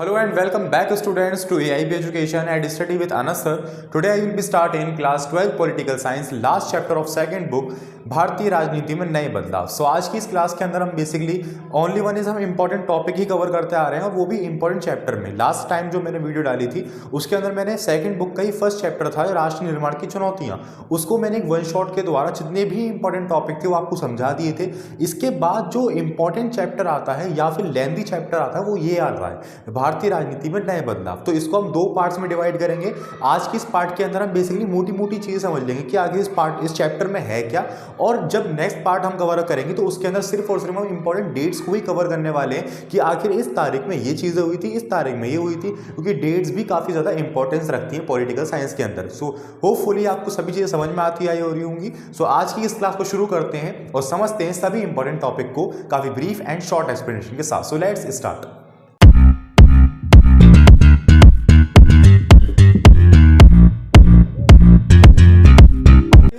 Hello and welcome back students to AIB Education and Study with Anas sir. Today I will be starting class 12 political science last chapter of second book भारतीय राजनीति में नए बदलाव। आज की इस class के अंदर हम बेसिकली ओनली वन इज हम इंपॉर्टेंट टॉपिक ही कवर करते आ रहे हैं और वो भी इंपॉर्टेंट चैप्टर में। लास्ट टाइम जो मैंने वीडियो डाली थी उसके अंदर मैंने सेकंड बुक का ही फर्स्ट चैप्टर था राष्ट्र निर्माण की चुनौतियां, उसको मैंने एक वन शॉट के द्वारा जितने भी इंपॉर्टेंट टॉपिक थे वो आपको समझा दिए थे। इसके बाद जो इंपॉर्टेंट चैप्टर आता है या फिर लेंथी चैप्टर आता है वो ये आ रहा है भारतीय राजनीति में नए बदलाव। तो इसको हम दो पार्ट्स में डिवाइड करेंगे। आज की इस पार्ट के अंदर हम बेसिकली मोटी मोटी चीजें समझ लेंगे कि आगे इस चैप्टर में है क्या, और जब नेक्स्ट पार्ट हम कवर करेंगे तो उसके अंदर सिर्फ और सिर्फ हम इंपॉर्टेंट डेट्स को ही कवर करने वाले हैं कि आखिर इस तारीख में ये चीजें हुई थी, इस तारीख में ये हुई थी, क्योंकि डेट्स भी काफी ज्यादा इंपॉर्टेंस रखती है पॉलिटिकल साइंस के अंदर। सो होपफुली आपको सभी चीजें समझ में आती आई हो रही होंगी। सो आज की इस क्लास को शुरू करते हैं और समझते हैं सभी इंपॉर्टेंट टॉपिक को काफी ब्रीफ एंड शॉर्ट एक्सप्लेनेशन के साथ। So let's start.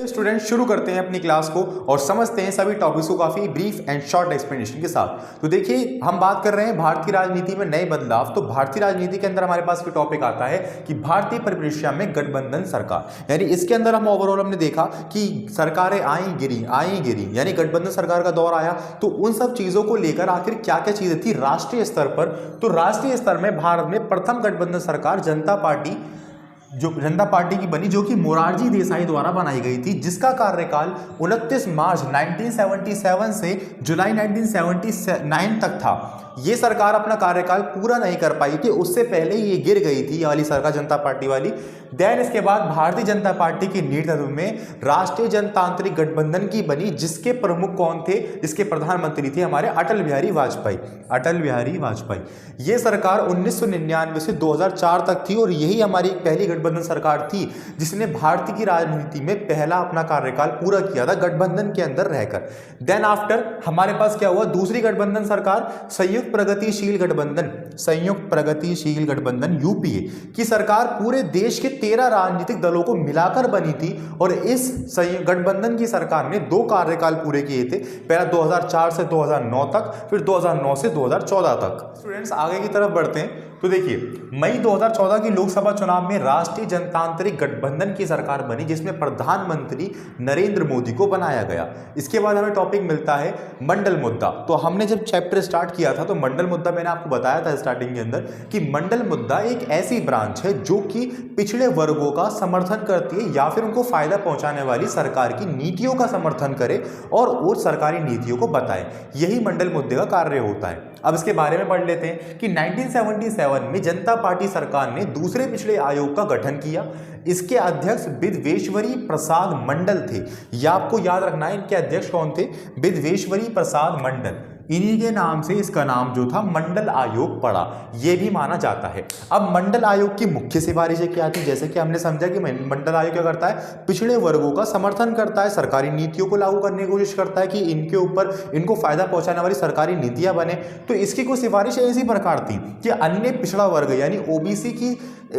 स्टूडेंट शुरू करते हैं अपनी क्लास को और समझते हैं सभी टॉपिक्स को काफी ब्रीफ एंड शॉर्ट एक्सप्लेनेशन के साथ। तो देखिए हम बात कर रहे हैं भारतीय राजनीति में नए बदलाव। तो भारतीय राजनीति के अंदर हमारे पास टॉपिक आता है कि भारतीय परिदृश्य में गठबंधन सरकार, यानी इसके अंदर हम ओवरऑल हमने देखा कि सरकारें आई गिरी, यानी गठबंधन सरकार का दौर आया। तो उन सब चीजों को लेकर आखिर क्या क्या चीजें थी राष्ट्रीय स्तर पर। तो राष्ट्रीय स्तर में भारत में प्रथम गठबंधन सरकार जनता पार्टी की बनी, जो कि मोरारजी देसाई द्वारा बनाई गई थी, जिसका कार्यकाल 29 मार्च 1977 से जुलाई 1979 तक था। ये सरकार अपना कार्यकाल पूरा नहीं कर पाई थी, उससे पहले ये गिर गई थी, ये वाली सरकार जनता पार्टी वाली। देन इसके बाद भारतीय जनता पार्टी के नेतृत्व में राष्ट्रीय जनतांत्रिक गठबंधन की बनी, जिसके प्रमुख कौन थे, जिसके प्रधानमंत्री थे हमारे अटल बिहारी वाजपेयी। ये सरकार 1999 से 2004 तक थी और यही हमारी पहली गठबंधन सरकार थी जिसने भारतीय की राजनीति में पहला अपना कार्यकाल पूरा किया था गठबंधन के अंदर रहकर। देन आफ्टर हमारे पास क्या हुआ, दूसरी गठबंधन सरकार संयुक्त प्रगतिशील गठबंधन यूपीए की सरकार पूरे देश के 13 राजनीतिक दलों को मिलाकर बनी थी और इस गठबंधन की सरकार ने 2 कार्यकाल पूरे किए थे, पहला 2004 से 2009 तक, फिर 2009 से 2014 तक। स्टूडेंट्स आगे की तरफ बढ़ते हैं। तो देखिए मई 2014 की लोकसभा चुनाव में राष्ट्रीय जनतांत्रिक गठबंधन की सरकार बनी, जिसमें प्रधानमंत्री नरेंद्र मोदी को बनाया गया। इसके बाद हमें टॉपिक मिलता है मंडल मुद्दा। तो हमने जब चैप्टर स्टार्ट किया था तो मंडल मुद्दा मैंने आपको बताया था स्टार्टिंग के अंदर कि मंडल मुद्दा एक ऐसी ब्रांच है जो कि पिछड़े वर्गों का समर्थन करती है या फिर उनको फायदा पहुंचाने वाली सरकार की नीतियों का समर्थन करे और वो सरकारी नीतियों को बताए। यही मंडल मुद्दे का कार्य होता है। अब इसके बारे में पढ़ लेते हैं कि 1977 में जनता पार्टी सरकार ने दूसरे पिछड़े आयोग का गठन किया। इसके अध्यक्ष विद्वेश्वरी प्रसाद मंडल थे। यह आपको याद रखना है, इनके अध्यक्ष कौन थे, विद्वेश्वरी प्रसाद मंडल। इन्हीं के नाम से इसका नाम जो था मंडल आयोग पड़ा, यह भी माना जाता है। अब मंडल आयोग की मुख्य सिफारिशें क्या थी, जैसे कि हमने समझा कि मंडल आयोग क्या करता है, पिछड़े वर्गों का समर्थन करता है, सरकारी नीतियों को लागू करने की कोशिश करता है कि इनके ऊपर इनको फायदा पहुंचाने वाली सरकारी नीतियां बने। तो इसकी कुछ सिफारिशें ऐसी प्रकार थी कि अन्य पिछड़ा वर्ग यानी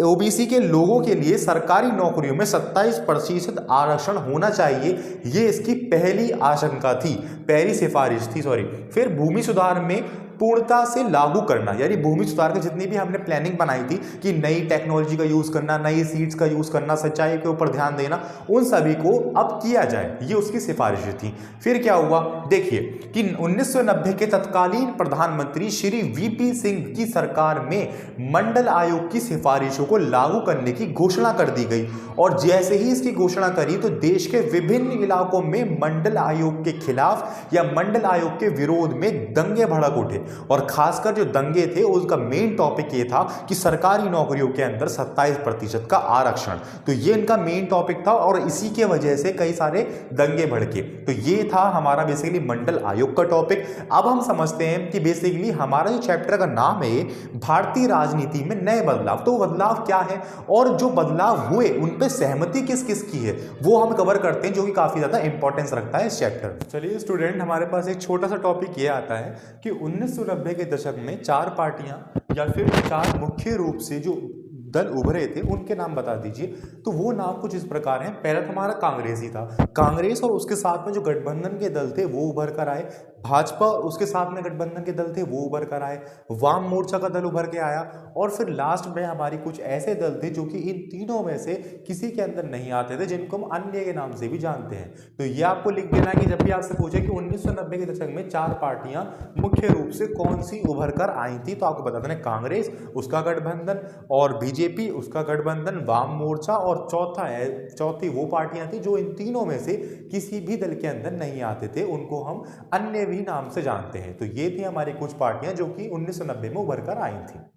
ओबीसी के लोगों के लिए सरकारी नौकरियों में 27% आरक्षण होना चाहिए। ये इसकी पहली सिफारिश थी। फिर भूमि सुधार में पूर्णता से लागू करना, यानी भूमि सुधार की जितनी भी हमने प्लानिंग बनाई थी कि नई टेक्नोलॉजी का यूज करना, नई सीड्स का यूज करना, सिंचाई के ऊपर ध्यान देना, उन सभी को अब किया जाए, ये उसकी सिफारिश थी। फिर क्या हुआ, देखिए कि 1990 के तत्कालीन प्रधानमंत्री श्री वीपी सिंह की सरकार में मंडल आयोग की सिफारिशों को लागू करने की घोषणा कर दी गई और जैसे ही इसकी घोषणा करी तो देश के विभिन्न इलाकों में मंडल आयोग के खिलाफ या मंडल आयोग के विरोध में दंगे भड़क उठे। और खासकर जो दंगे थे उसका मेन टॉपिक ये था कि सरकारी नौकरियों के अंदर 27% का आरक्षण। तो ये इनका मेन टॉपिक था और इसी के वजह से कई सारे दंगे भड़के। तो ये था हमारा बेसिकली मंडल आयोग का टॉपिक। अब हम समझते हैं कि बेसिकली हमारा जो चैप्टर का नाम है भारतीय राजनीति में नए बदलाव। तो बदलाव क्या है और जो बदलाव हुए उन पे सहमति किस किस की है वो हम कवर करते हैं, जो कि काफी ज्यादा इंपॉर्टेंस रखता है इस चैप्टर। चलिए स्टूडेंट, हमारे पास एक छोटा सा टॉपिक ये आता है कि 1990 के दशक में 4 पार्टियां या फिर 4 मुख्य रूप से जो दल उभरे थे उनके नाम बता दीजिए। तो वो नाम कुछ इस प्रकार हैं। पहला तो हमारा कांग्रेस ही था, कांग्रेस, और उसके साथ में जो गठबंधन के दल थे वो उभर कर आए। भाजपा उसके साथ में गठबंधन के दल थे वो उभर कर आए, वाम मोर्चा का दल उभर के आया, और फिर लास्ट में हमारी कुछ ऐसे दल थे जो कि इन तीनों में से किसी के अंदर नहीं आते थे, जिनको हम अन्य के नाम से भी जानते हैं। तो ये आपको लिख देना कि जब भी आपसे पूछे कि 1990 के दशक में 4 पार्टियां मुख्य रूप से कौन सी उभर कर आई थी, तो आपको बता देना कांग्रेस उसका गठबंधन, और बीजेपी उसका गठबंधन, वाम मोर्चा, और चौथी वो पार्टियां थी जो इन तीनों में से किसी भी दल के अंदर नहीं आते थे, उनको हम अन्य भी नाम से जानते हैं। तो ये थी हमारी कुछ पार्टियां जो कि 1990 में उभर कर आई थी।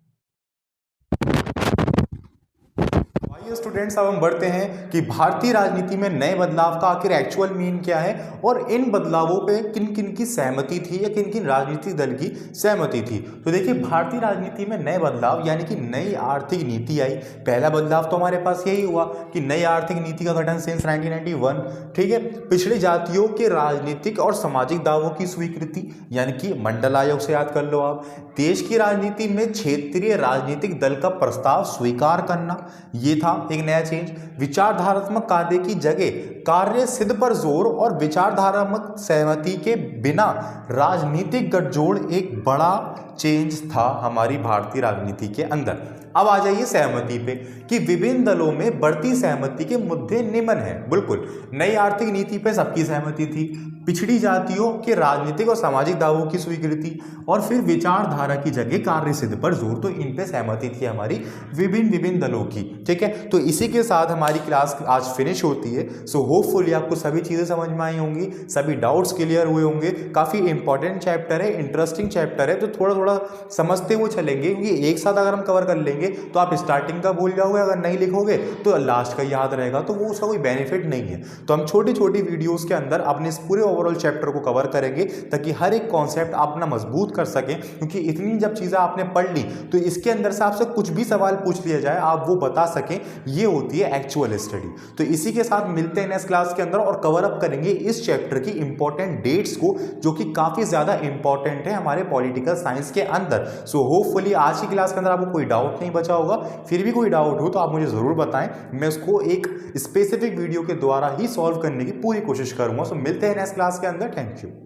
स्टूडेंट्स अब हम बढ़ते हैं कि भारतीय राजनीति में नए बदलाव का आखिर एक्चुअल मीन क्या है, और इन बदलावों पे किन किन की सहमति थी या किन किन राजनीतिक दल की सहमति थी। तो देखिए, भारतीय राजनीति में नए बदलाव यानी कि नई आर्थिक नीति आई। पहला बदलाव तो हमारे पास यही हुआ कि नई आर्थिक नीति का गठन सिंस 1991, ठीक है। पिछड़ी जातियों के राजनीतिक और सामाजिक दावों की स्वीकृति, यानी कि मंडल आयोग से याद कर लो आप। देश की राजनीति में क्षेत्रीय राजनीतिक दल का प्रस्ताव स्वीकार करना, ये था एक नया चेंज। विचारधारात्मक कार्य की जगह कार्य सिद्ध पर जोर और विचारधारात्मक सहमति के बिना राजनीतिक गठजोड़ एक बड़ा चेंज था हमारी भारतीय राजनीति के अंदर। अब आ जाइए सहमति पे कि विभिन्न दलों में बढ़ती सहमति के मुद्दे निम्न हैं। बिल्कुल, नई आर्थिक नीति पे सबकी सहमति थी, पिछड़ी जातियों के राजनीतिक और सामाजिक दावों की स्वीकृति, और फिर विचारधारा की जगह कार्य सिद्ध पर जोर, तो इन पे सहमति थी हमारी विभिन्न दलों की, ठीक है। तो इसी के साथ हमारी क्लास आज फिनिश होती है। सो होपफुली आपको सभी चीज़ें समझ में आई होंगी, सभी डाउट्स क्लियर हुए होंगे। काफ़ी इंपॉर्टेंट चैप्टर है, इंटरेस्टिंग चैप्टर है, तो थोड़ा थोड़ा समझते हुए चलेंगे, क्योंकि एक साथ अगर हम कवर कर लेंगे तो आप स्टार्टिंग का भूल जाओगे, अगर नहीं लिखोगे तो लास्ट का याद रहेगा, तो वो उसका कोई बेनिफिट नहीं है। तो हम छोटी छोटी वीडियोज़ के अंदर अपने इस पूरे ओवरऑल चैप्टर को कवर करेंगे, ताकि हर एक कॉन्सेप्ट आप अपना मजबूत कर सकें, क्योंकि इतनी जब चीज़ें आपने पढ़ ली तो इसके अंदर से आपसे कुछ भी सवाल पूछ लिया जाए आप वो बता सकें, ये होती है एक्चुअल स्टडी। तो इसी के साथ मिलते हैं नेक्स्ट क्लास के अंदर और कवर अप करेंगे इस चैप्टर की इंपॉर्टेंट डेट्स को, जो कि काफ़ी ज़्यादा इंपॉर्टेंट है हमारे पॉलिटिकल साइंस के अंदर। सो होपफुली आज की क्लास के अंदर आपको कोई डाउट नहीं बचा होगा। फिर भी कोई डाउट हो तो आप मुझे ज़रूर बताएं, मैं उसको एक स्पेसिफिक वीडियो के द्वारा ही सॉल्व करने की पूरी कोशिश करूंगा। सो मिलते हैं नेक्स्ट क्लास के अंदर। Thank you.